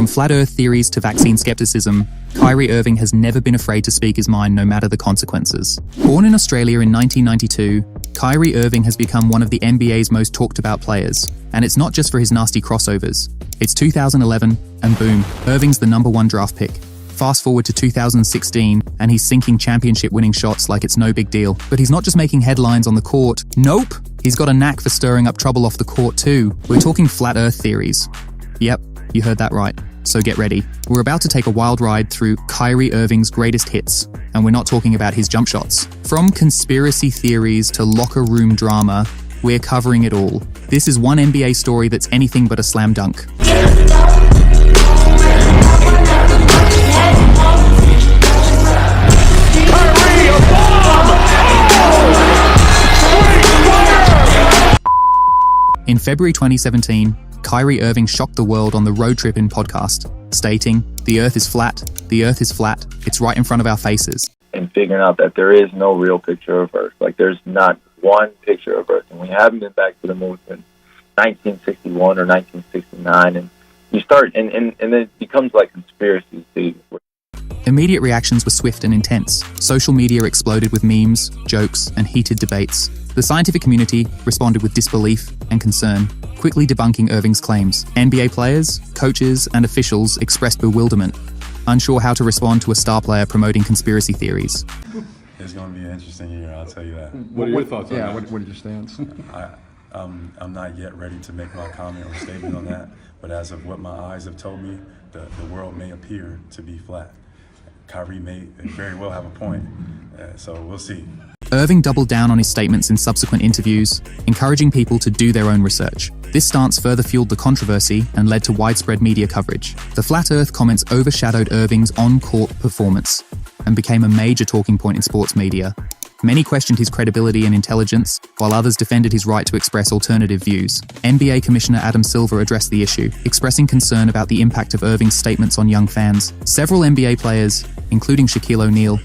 From flat earth theories to vaccine skepticism, Kyrie Irving has never been afraid to speak his mind no matter the consequences. Born in Australia in 1992, Kyrie Irving has become one of the NBA's most talked about players. And it's not just for his nasty crossovers. It's 2011, and boom, Irving's the #1 draft pick. Fast forward to 2016, and he's sinking championship-winning shots like it's no big deal. But he's not just making headlines on the court. Nope! He's got a knack for stirring up trouble off the court too. We're talking flat earth theories. Yep, you heard that right. So get ready. We're about to take a wild ride through Kyrie Irving's greatest hits, and we're not talking about his jump shots. From conspiracy theories to locker room drama, we're covering it all. This is one NBA story that's anything but a slam dunk. In February 2017, Kyrie Irving shocked the world on the Road Trippin' podcast, stating, "The earth is flat, the earth is flat, it's right in front of our faces." And figuring out that there is no real picture of Earth. Like, there's not one picture of Earth. And we haven't been back to the moon since 1961 or 1969. And you start, and then it becomes like conspiracy theories. Immediate reactions were swift and intense. Social media exploded with memes, jokes, and heated debates. The scientific community responded with disbelief and concern, quickly debunking Irving's claims. NBA players, coaches, and officials expressed bewilderment, unsure how to respond to a star player promoting conspiracy theories. It's going to be an interesting year, I'll tell you that. What are your thoughts on that? What are your stance? I'm not yet ready to make my comment or statement on that, but as of what my eyes have told me, the world may appear to be flat. Kyrie may very well have a point, so we'll see. Irving doubled down on his statements in subsequent interviews, encouraging people to do their own research. This stance further fueled the controversy and led to widespread media coverage. The Flat Earth comments overshadowed Irving's on-court performance and became a major talking point in sports media. Many questioned his credibility and intelligence, while others defended his right to express alternative views. NBA Commissioner Adam Silver addressed the issue, expressing concern about the impact of Irving's statements on young fans. Several NBA players, including Shaquille O'Neal,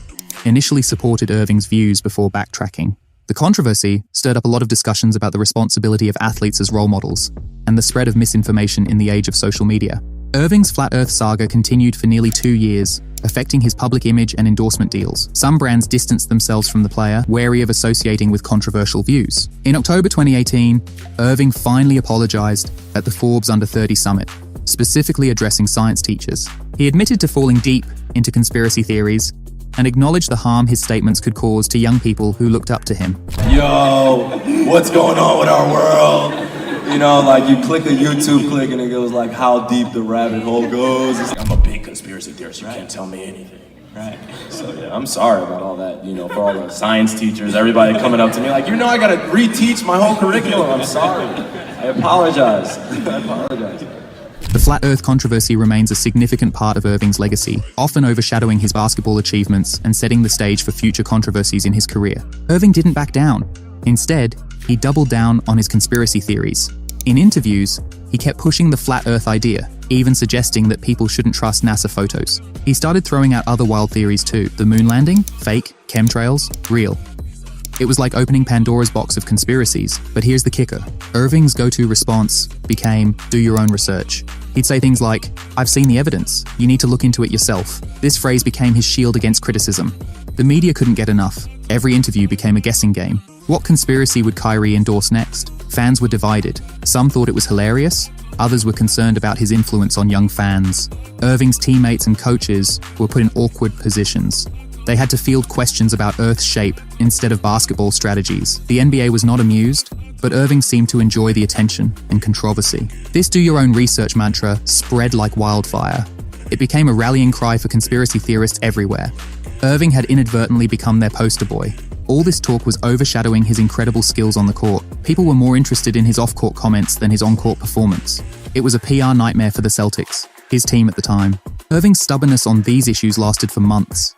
initially supported Irving's views before backtracking. The controversy stirred up a lot of discussions about the responsibility of athletes as role models and the spread of misinformation in the age of social media. Irving's Flat Earth saga continued for nearly 2 years, affecting his public image and endorsement deals. Some brands distanced themselves from the player, wary of associating with controversial views. In October 2018, Irving finally apologized at the Forbes Under 30 Summit, specifically addressing science teachers. He admitted to falling deep into conspiracy theories and acknowledged the harm his statements could cause to young people who looked up to him. Yo, what's going on with our world? You know, like you click a YouTube click and it goes like how deep the rabbit hole goes. I'm a big conspiracy theorist, you can't tell me anything. Right. So yeah, I'm sorry about all that, you know, for all the science teachers, everybody coming up to me like, you know, I gotta reteach my whole curriculum. I'm sorry. I apologize. I apologize. The Flat Earth controversy remains a significant part of Irving's legacy, often overshadowing his basketball achievements and setting the stage for future controversies in his career. Irving didn't back down. Instead, he doubled down on his conspiracy theories. In interviews, he kept pushing the Flat Earth idea, even suggesting that people shouldn't trust NASA photos. He started throwing out other wild theories too. The moon landing? Fake. Chemtrails? Real. It was like opening Pandora's box of conspiracies. But here's the kicker. Irving's go-to response became, "Do your own research." He'd say things like, "I've seen the evidence. You need to look into it yourself." This phrase became his shield against criticism. The media couldn't get enough. Every interview became a guessing game. What conspiracy would Kyrie endorse next? Fans were divided. Some thought it was hilarious. Others were concerned about his influence on young fans. Irving's teammates and coaches were put in awkward positions. They had to field questions about Earth's shape instead of basketball strategies. The NBA was not amused, but Irving seemed to enjoy the attention and controversy. This do-your-own-research mantra spread like wildfire. It became a rallying cry for conspiracy theorists everywhere. Irving had inadvertently become their poster boy. All this talk was overshadowing his incredible skills on the court. People were more interested in his off-court comments than his on-court performance. It was a PR nightmare for the Celtics, his team at the time. Irving's stubbornness on these issues lasted for months.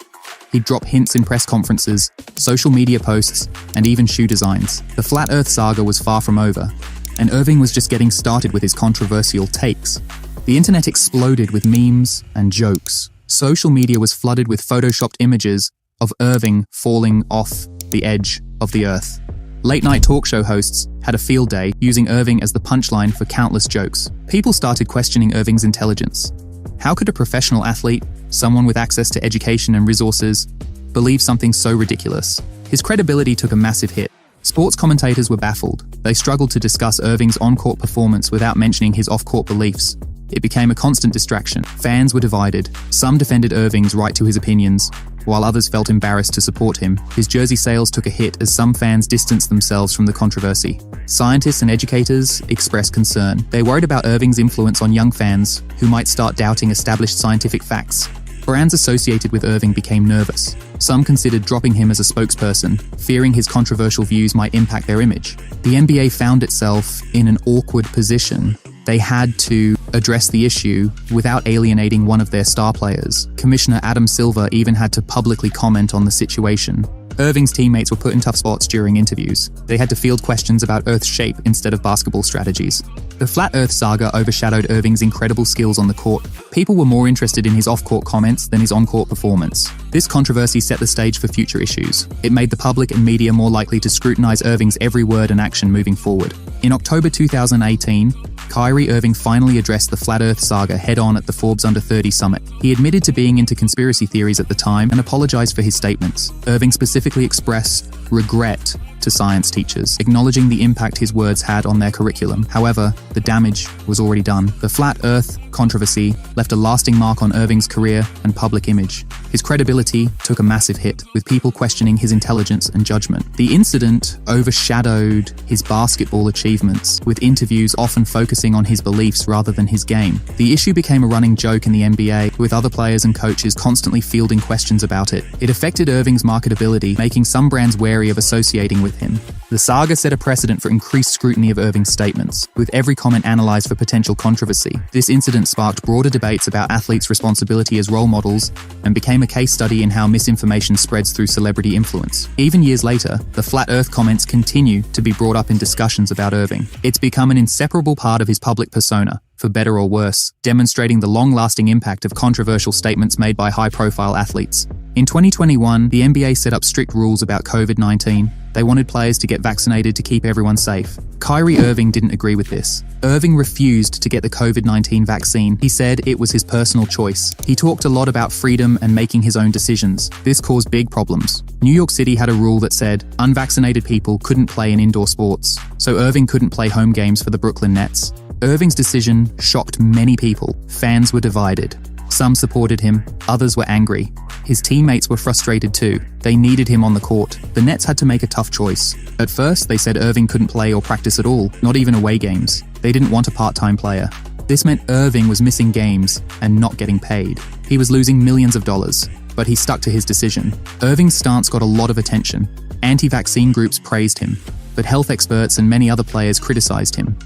He'd drop hints in press conferences, social media posts, and even shoe designs. The Flat Earth saga was far from over, and Irving was just getting started with his controversial takes. The internet exploded with memes and jokes. Social media was flooded with photoshopped images of Irving falling off the edge of the earth. Late-night talk show hosts had a field day using Irving as the punchline for countless jokes. People started questioning Irving's intelligence. How could a professional athlete, someone with access to education and resources, believe something so ridiculous? His credibility took a massive hit. Sports commentators were baffled. They struggled to discuss Irving's on-court performance without mentioning his off-court beliefs. It became a constant distraction. Fans were divided. Some defended Irving's right to his opinions, while others felt embarrassed to support him. His jersey sales took a hit as some fans distanced themselves from the controversy. Scientists and educators expressed concern. They worried about Irving's influence on young fans who might start doubting established scientific facts. Brands associated with Irving became nervous. Some considered dropping him as a spokesperson, fearing his controversial views might impact their image. The NBA found itself in an awkward position. They had to address the issue without alienating one of their star players. Commissioner Adam Silver even had to publicly comment on the situation. Irving's teammates were put in tough spots during interviews. They had to field questions about Earth's shape instead of basketball strategies. The Flat Earth saga overshadowed Irving's incredible skills on the court. People were more interested in his off-court comments than his on-court performance. This controversy set the stage for future issues. It made the public and media more likely to scrutinize Irving's every word and action moving forward. In October 2018, Kyrie Irving finally addressed the Flat Earth saga head-on at the Forbes Under 30 Summit. He admitted to being into conspiracy theories at the time and apologized for his statements. Irving specifically expressed regret to science teachers, acknowledging the impact his words had on their curriculum. However, the damage was already done. The Flat Earth controversy left a lasting mark on Irving's career and public image. His credibility took a massive hit, with people questioning his intelligence and judgment. The incident overshadowed his basketball achievements, with interviews often focusing on his beliefs rather than his game. The issue became a running joke in the NBA, with other players and coaches constantly fielding questions about it. It affected Irving's marketability, making some brands wary of associating with him. The saga set a precedent for increased scrutiny of Irving's statements, with every comment analyzed for potential controversy. This incident sparked broader debates about athletes' responsibility as role models and became a case study in how misinformation spreads through celebrity influence. Even years later, the Flat Earth comments continue to be brought up in discussions about Irving. It's become an inseparable part of his public persona, for better or worse, demonstrating the long-lasting impact of controversial statements made by high-profile athletes. In 2021, the NBA set up strict rules about COVID-19. They wanted players to get vaccinated to keep everyone safe. Kyrie Irving didn't agree with this. Irving refused to get the COVID-19 vaccine. He said it was his personal choice. He talked a lot about freedom and making his own decisions. This caused big problems. New York City had a rule that said unvaccinated people couldn't play in indoor sports, so Irving couldn't play home games for the Brooklyn Nets. Irving's decision shocked many people. Fans were divided. Some supported him, others were angry. His teammates were frustrated too. They needed him on the court. The Nets had to make a tough choice. At first, they said Irving couldn't play or practice at all, not even away games. They didn't want a part-time player. This meant Irving was missing games and not getting paid. He was losing millions of dollars, but he stuck to his decision. Irving's stance got a lot of attention. Anti-vaccine groups praised him, but health experts and many other players criticized him.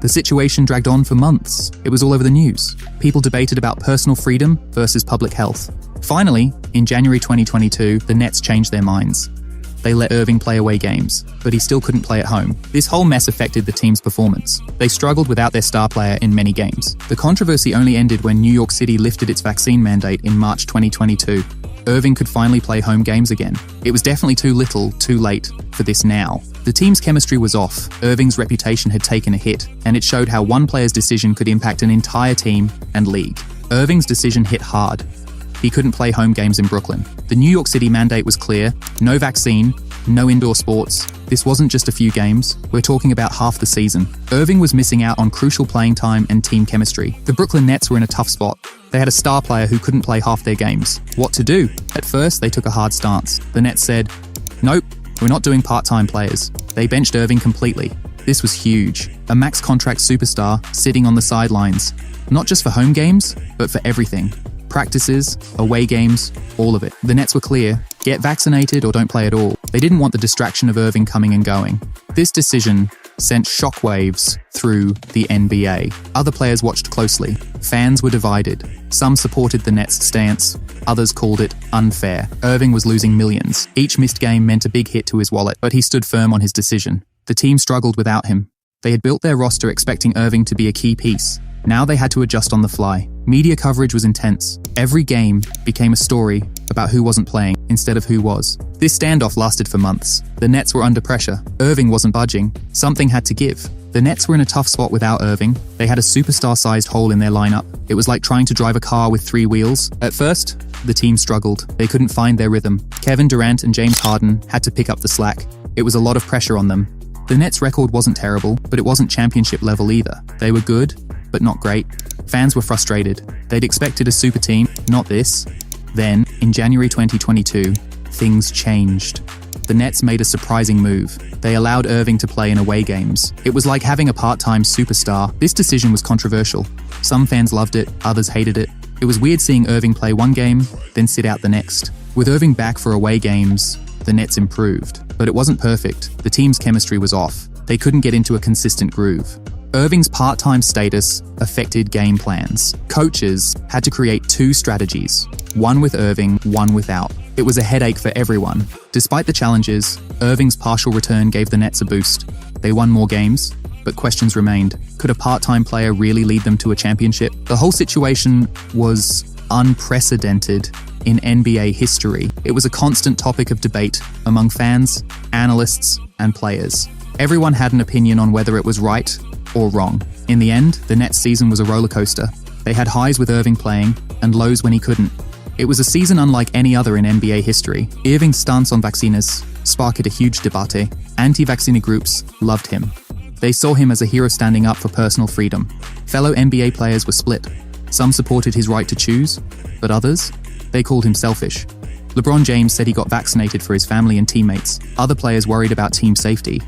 The situation dragged on for months. It was all over the news. People debated about personal freedom versus public health. Finally, in January 2022, the Nets changed their minds. They let Irving play away games, but he still couldn't play at home. This whole mess affected the team's performance. They struggled without their star player in many games. The controversy only ended when New York City lifted its vaccine mandate in March 2022. Irving could finally play home games again. It was definitely too little, too late for this now. The team's chemistry was off. Irving's reputation had taken a hit, and it showed how one player's decision could impact an entire team and league. Irving's decision hit hard. He couldn't play home games in Brooklyn. The New York City mandate was clear: no vaccine, no indoor sports. This wasn't just a few games, we're talking about half the season. Irving was missing out on crucial playing time and team chemistry. The Brooklyn Nets were in a tough spot. They had a star player who couldn't play half their games. What to do? At first, they took a hard stance. The Nets said, "Nope, we're not doing part-time players." They benched Irving completely. This was huge. A max contract superstar sitting on the sidelines, not just for home games, but for everything. Practices, away games, all of it. The Nets were clear: get vaccinated or don't play at all. They didn't want the distraction of Irving coming and going. This decision sent shockwaves through the NBA. Other players watched closely. Fans were divided. Some supported the Nets' stance, others called it unfair. Irving was losing millions. Each missed game meant a big hit to his wallet, but he stood firm on his decision. The team struggled without him. They had built their roster expecting Irving to be a key piece. Now they had to adjust on the fly. Media coverage was intense. Every game became a story about who wasn't playing instead of who was. This standoff lasted for months. The Nets were under pressure. Irving wasn't budging. Something had to give. The Nets were in a tough spot without Irving. They had a superstar-sized hole in their lineup. It was like trying to drive a car with 3 wheels. At first, the team struggled. They couldn't find their rhythm. Kevin Durant and James Harden had to pick up the slack. It was a lot of pressure on them. The Nets' record wasn't terrible, but it wasn't championship level either. They were good, but not great. Fans were frustrated. They'd expected a super team, not this. Then, in January 2022, things changed. The Nets made a surprising move. They allowed Irving to play in away games. It was like having a part-time superstar. This decision was controversial. Some fans loved it, others hated it. It was weird seeing Irving play one game, then sit out the next. With Irving back for away games, the Nets improved. But it wasn't perfect. The team's chemistry was off. They couldn't get into a consistent groove. Irving's part-time status affected game plans. Coaches had to create 2 strategies, one with Irving, one without. It was a headache for everyone. Despite the challenges, Irving's partial return gave the Nets a boost. They won more games, but questions remained. Could a part-time player really lead them to a championship? The whole situation was unprecedented in NBA history. It was a constant topic of debate among fans, analysts, and players. Everyone had an opinion on whether it was right or wrong. In the end, the Nets season was a roller coaster. They had highs with Irving playing and lows when he couldn't. It was a season unlike any other in NBA history. Irving's stance on vaccines sparked a huge debate. Anti-vaccine groups loved him. They saw him as a hero standing up for personal freedom. Fellow NBA players were split. Some supported his right to choose, but others, they called him selfish. LeBron James said he got vaccinated for his family and teammates. Other players worried about team safety.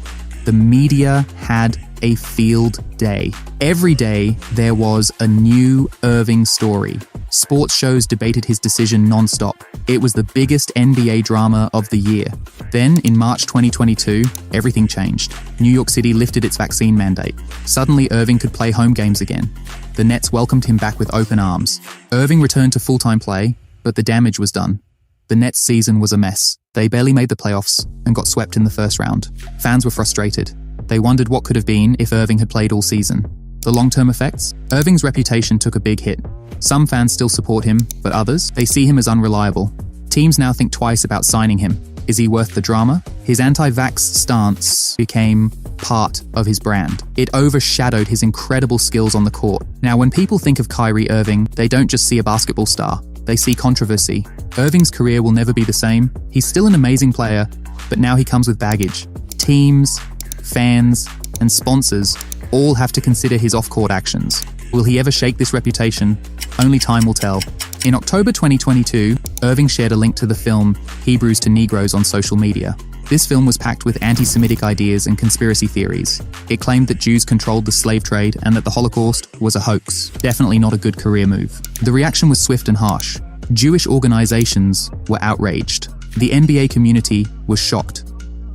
The media had a field day. Every day, there was a new Irving story. Sports shows debated his decision non-stop. It was the biggest NBA drama of the year. Then, in March 2022, everything changed. New York City lifted its vaccine mandate. Suddenly, Irving could play home games again. The Nets welcomed him back with open arms. Irving returned to full-time play, but the damage was done. The Nets' season was a mess. They barely made the playoffs and got swept in the first round. Fans were frustrated. They wondered what could have been if Irving had played all season. The long-term effects? Irving's reputation took a big hit. Some fans still support him, but others, they see him as unreliable. Teams now think twice about signing him. Is he worth the drama? His anti-vax stance became part of his brand. It overshadowed his incredible skills on the court. Now, when people think of Kyrie Irving, they don't just see a basketball star. They see controversy. Irving's career will never be the same. He's still an amazing player, but now he comes with baggage. Teams, fans, and sponsors all have to consider his off-court actions. Will he ever shake this reputation? Only time will tell. In October 2022, Irving shared a link to the film Hebrews to Negroes on social media. This film was packed with anti-Semitic ideas and conspiracy theories. It claimed that Jews controlled the slave trade and that the Holocaust was a hoax. Definitely not a good career move. The reaction was swift and harsh. Jewish organizations were outraged. The NBA community was shocked.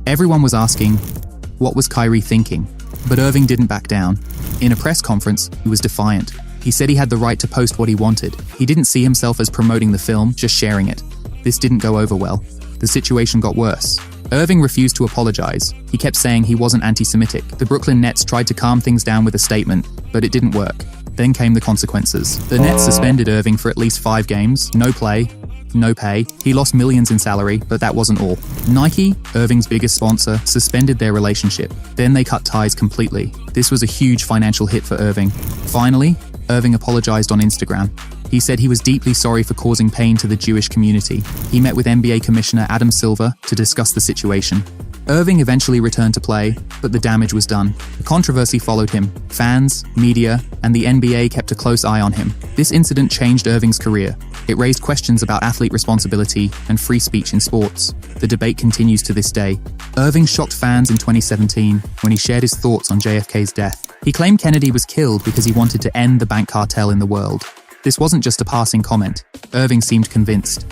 Everyone was asking, what was Kyrie thinking? But Irving didn't back down. In a press conference, he was defiant. He said he had the right to post what he wanted. He didn't see himself as promoting the film, just sharing it. This didn't go over well. The situation got worse. Irving refused to apologize. He kept saying he wasn't anti-Semitic. The Brooklyn Nets tried to calm things down with a statement, but it didn't work. Then came the consequences. The Nets suspended Irving for at least 5 games, no play, no pay. He lost millions in salary, but that wasn't all. Nike, Irving's biggest sponsor, suspended their relationship. Then they cut ties completely. This was a huge financial hit for Irving. Finally, Irving apologized on Instagram. He said he was deeply sorry for causing pain to the Jewish community. He met with NBA Commissioner Adam Silver to discuss the situation. Irving eventually returned to play, but the damage was done. The controversy followed him. Fans, media, and the NBA kept a close eye on him. This incident changed Irving's career. It raised questions about athlete responsibility and free speech in sports. The debate continues to this day. Irving shocked fans in 2017 when he shared his thoughts on JFK's death. He claimed Kennedy was killed because he wanted to end the bank cartel in the world. This wasn't just a passing comment. Irving seemed convinced.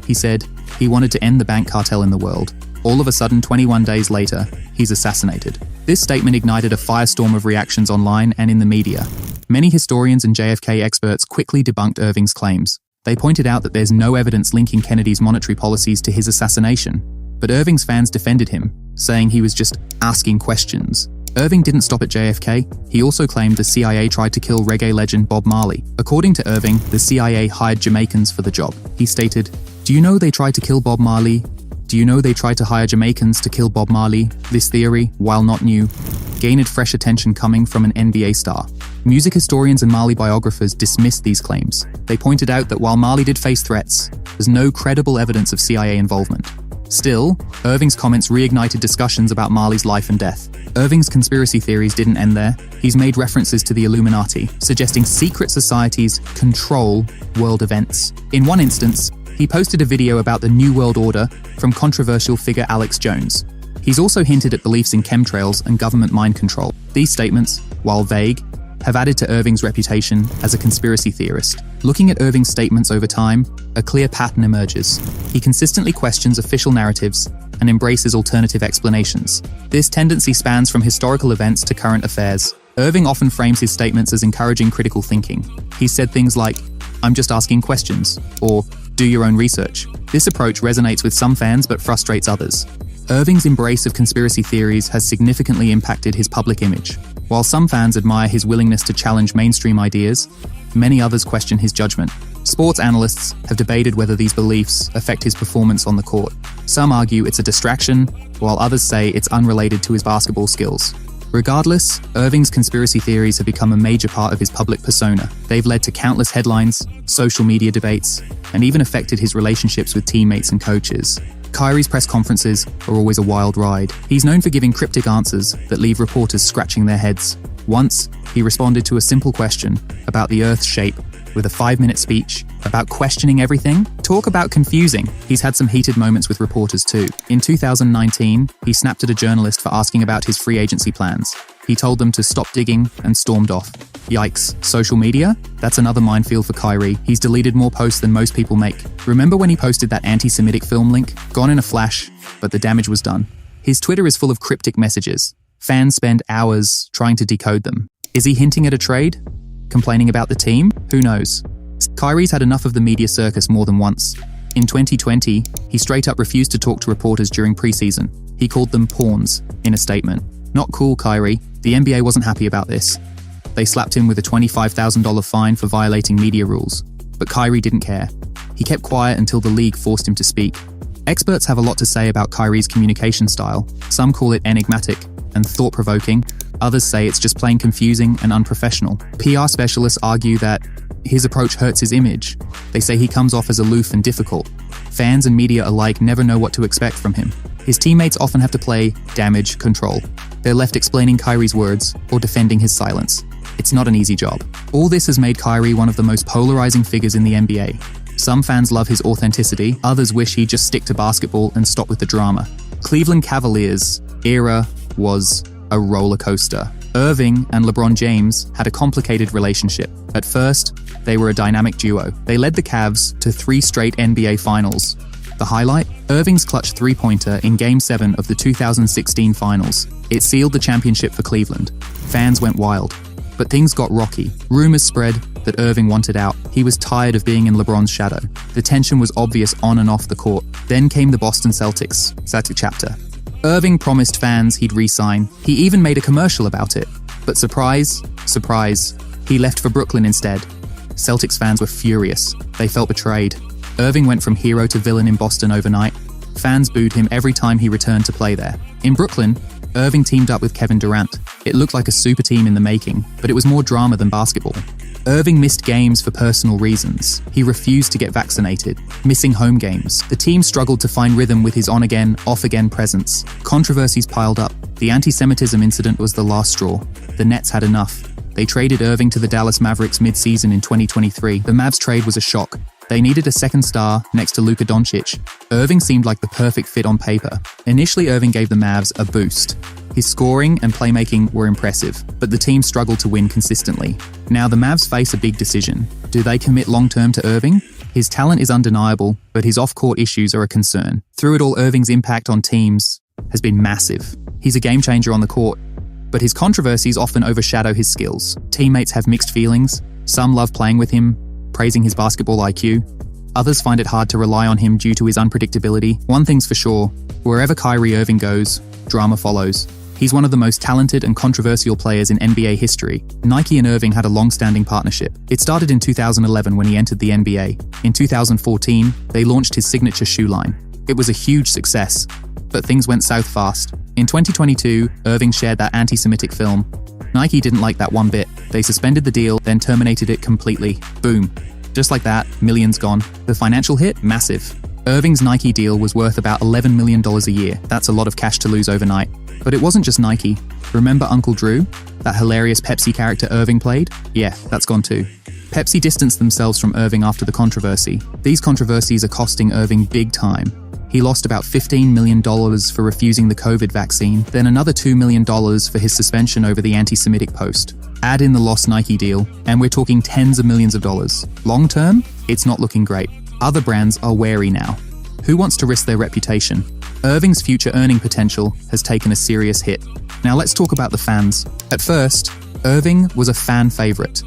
He said he wanted to end the bank cartel in the world. All of a sudden, 21 days later, he's assassinated. This statement ignited a firestorm of reactions online and in the media. Many historians and JFK experts quickly debunked Irving's claims. They pointed out that there's no evidence linking Kennedy's monetary policies to his assassination. But Irving's fans defended him, saying he was just asking questions. Irving didn't stop at JFK. He also claimed the CIA tried to kill reggae legend Bob Marley. According to Irving, the CIA hired Jamaicans for the job. He stated, "Do you know they tried to kill Bob Marley? Do you know they tried to hire Jamaicans to kill Bob Marley?" This theory, while not new, gained fresh attention coming from an NBA star. Music historians and Marley biographers dismissed these claims. They pointed out that while Marley did face threats, there's no credible evidence of CIA involvement. Still, Irving's comments reignited discussions about Marley's life and death. Irving's conspiracy theories didn't end there. He's made references to the Illuminati, suggesting secret societies control world events. In one instance, he posted a video about the New World Order from controversial figure Alex Jones. He's also hinted at beliefs in chemtrails and government mind control. These statements, while vague, have added to Irving's reputation as a conspiracy theorist. Looking at Irving's statements over time, a clear pattern emerges. He consistently questions official narratives and embraces alternative explanations. This tendency spans from historical events to current affairs. Irving often frames his statements as encouraging critical thinking. He said things like, "I'm just asking questions," or "do your own research." This approach resonates with some fans but frustrates others. Irving's embrace of conspiracy theories has significantly impacted his public image. While some fans admire his willingness to challenge mainstream ideas, many others question his judgment. Sports analysts have debated whether these beliefs affect his performance on the court. Some argue it's a distraction, while others say it's unrelated to his basketball skills. Regardless, Irving's conspiracy theories have become a major part of his public persona. They've led to countless headlines, social media debates, and even affected his relationships with teammates and coaches. Kyrie's press conferences are always a wild ride. He's known for giving cryptic answers that leave reporters scratching their heads. Once, he responded to a simple question about the Earth's shape with a 5-minute speech about questioning everything. Talk about confusing. He's had some heated moments with reporters too. In 2019, he snapped at a journalist for asking about his free agency plans. He told them to stop digging and stormed off. Yikes. Social media? That's another minefield for Kyrie. He's deleted more posts than most people make. Remember when he posted that anti-Semitic film link? Gone in a flash, but the damage was done. His Twitter is full of cryptic messages. Fans spend hours trying to decode them. Is he hinting at a trade? Complaining about the team? Who knows? Kyrie's had enough of the media circus more than once. In 2020, he straight up refused to talk to reporters during preseason. He called them pawns in a statement. Not cool, Kyrie. The NBA wasn't happy about this. They slapped him with a $25,000 fine for violating media rules. But Kyrie didn't care. He kept quiet until the league forced him to speak. Experts have a lot to say about Kyrie's communication style. Some call it enigmatic and thought-provoking. Others say it's just plain confusing and unprofessional. PR specialists argue that his approach hurts his image. They say he comes off as aloof and difficult. Fans and media alike never know what to expect from him. His teammates often have to play damage control. They're left explaining Kyrie's words or defending his silence. It's not an easy job. All this has made Kyrie one of the most polarizing figures in the NBA. Some fans love his authenticity, others wish he'd just stick to basketball and stop with the drama. Cleveland Cavaliers' era was a roller coaster. Irving and LeBron James had a complicated relationship. At first, they were a dynamic duo. They led the Cavs to 3 straight NBA Finals. The highlight? Irving's clutch three-pointer in Game 7 of the 2016 Finals. It sealed the championship for Cleveland. Fans went wild. But things got rocky. Rumors spread that Irving wanted out. He was tired of being in LeBron's shadow. The tension was obvious on and off the court. Then came the Boston Celtics chapter. Irving promised fans he'd re-sign. He even made a commercial about it. But surprise, surprise, he left for Brooklyn instead. Celtics fans were furious. They felt betrayed. Irving went from hero to villain in Boston overnight. Fans booed him every time he returned to play there. In Brooklyn, Irving teamed up with Kevin Durant. It looked like a super team in the making, but it was more drama than basketball. Irving missed games for personal reasons. He refused to get vaccinated, missing home games. The team struggled to find rhythm with his on-again, off-again presence. Controversies piled up. The anti-Semitism incident was the last straw. The Nets had enough. They traded Irving to the Dallas Mavericks mid-season in 2023. The Mavs trade was a shock. They needed a second star next to Luka Doncic. Irving seemed like the perfect fit on paper. Initially, Irving gave the Mavs a boost. His scoring and playmaking were impressive, but the team struggled to win consistently. Now the Mavs face a big decision. Do they commit long-term to Irving? His talent is undeniable, but his off-court issues are a concern. Through it all, Irving's impact on teams has been massive. He's a game changer on the court, but his controversies often overshadow his skills. Teammates have mixed feelings. Some love playing with him, praising his basketball IQ. Others find it hard to rely on him due to his unpredictability. One thing's for sure, wherever Kyrie Irving goes, drama follows. He's one of the most talented and controversial players in NBA history. Nike and Irving had a long-standing partnership. It started in 2011 when he entered the NBA. In 2014, they launched his signature shoe line. It was a huge success, but things went south fast. In 2022, Irving shared that anti-Semitic film. Nike didn't like that one bit. They suspended the deal, then terminated it completely. Boom. Just like that, millions gone. The financial hit? Massive. Irving's Nike deal was worth about $11 million a year. That's a lot of cash to lose overnight. But it wasn't just Nike. Remember Uncle Drew? That hilarious Pepsi character Irving played? Yeah, that's gone too. Pepsi distanced themselves from Irving after the controversy. These controversies are costing Irving big time. He lost about $15 million for refusing the COVID vaccine, then another $2 million for his suspension over the anti-Semitic post. Add in the lost Nike deal, and we're talking tens of millions of dollars. Long term, it's not looking great. Other brands are wary now. Who wants to risk their reputation? Irving's future earning potential has taken a serious hit. Now let's talk about the fans. At first, Irving was a fan favorite.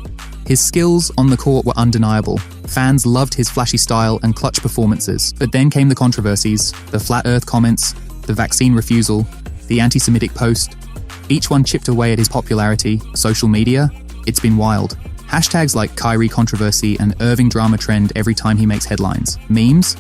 His skills on the court were undeniable. Fans loved his flashy style and clutch performances. But then came the controversies, the flat earth comments, the vaccine refusal, the anti-Semitic post. Each one chipped away at his popularity. Social media, it's been wild. Hashtags like Kyrie controversy and Irving drama trend every time he makes headlines. Memes?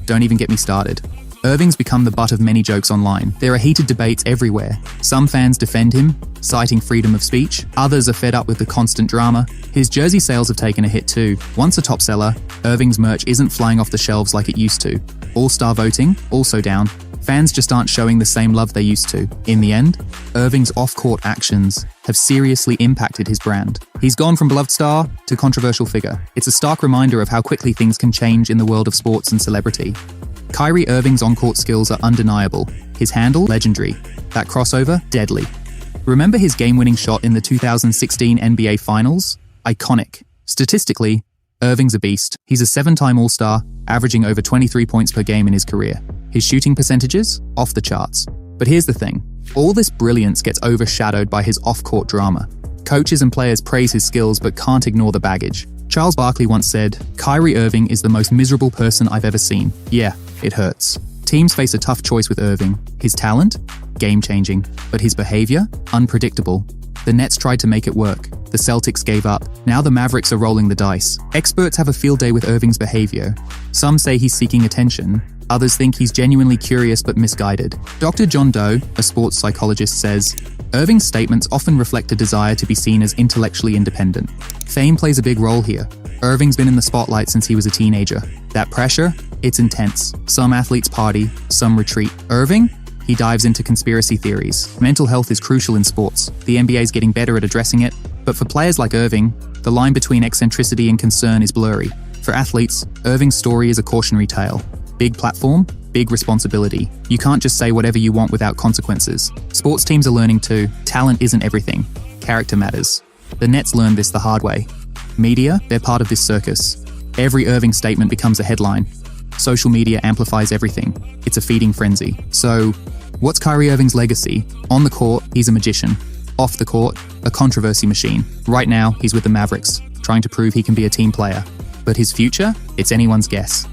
Don't even get me started. Irving's become the butt of many jokes online. There are heated debates everywhere. Some fans defend him, citing freedom of speech. Others are fed up with the constant drama. His jersey sales have taken a hit too. Once a top seller, Irving's merch isn't flying off the shelves like it used to. All-star voting, also down. Fans just aren't showing the same love they used to. In the end, Irving's off-court actions have seriously impacted his brand. He's gone from beloved star to controversial figure. It's a stark reminder of how quickly things can change in the world of sports and celebrity. Kyrie Irving's on-court skills are undeniable. His handle, legendary. That crossover, deadly. Remember his game-winning shot in the 2016 NBA Finals? Iconic. Statistically, Irving's a beast. He's a 7-time All-Star, averaging over 23 points per game in his career. His shooting percentages? Off the charts. But here's the thing. All this brilliance gets overshadowed by his off-court drama. Coaches and players praise his skills but can't ignore the baggage. Charles Barkley once said, "Kyrie Irving is the most miserable person I've ever seen." Yeah, it hurts. Teams face a tough choice with Irving. His talent? Game-changing. But his behavior? Unpredictable. The Nets tried to make it work. The Celtics gave up. Now the Mavericks are rolling the dice. Experts have a field day with Irving's behavior. Some say he's seeking attention. Others think he's genuinely curious but misguided. Dr. John Doe, a sports psychologist, says, Irving's statements often reflect a desire to be seen as intellectually independent. Fame plays a big role here. Irving's been in the spotlight since he was a teenager. That pressure? It's intense. Some athletes party, some retreat. Irving? He dives into conspiracy theories. Mental health is crucial in sports. The NBA is getting better at addressing it. But for players like Irving, the line between eccentricity and concern is blurry. For athletes, Irving's story is a cautionary tale. Big platform, big responsibility. You can't just say whatever you want without consequences. Sports teams are learning too. Talent isn't everything. Character matters. The Nets learned this the hard way. Media, they're part of this circus. Every Irving statement becomes a headline. Social media amplifies everything. It's a feeding frenzy. So, what's Kyrie Irving's legacy? On the court, he's a magician. Off the court, a controversy machine. Right now, he's with the Mavericks, trying to prove he can be a team player. But his future? It's anyone's guess.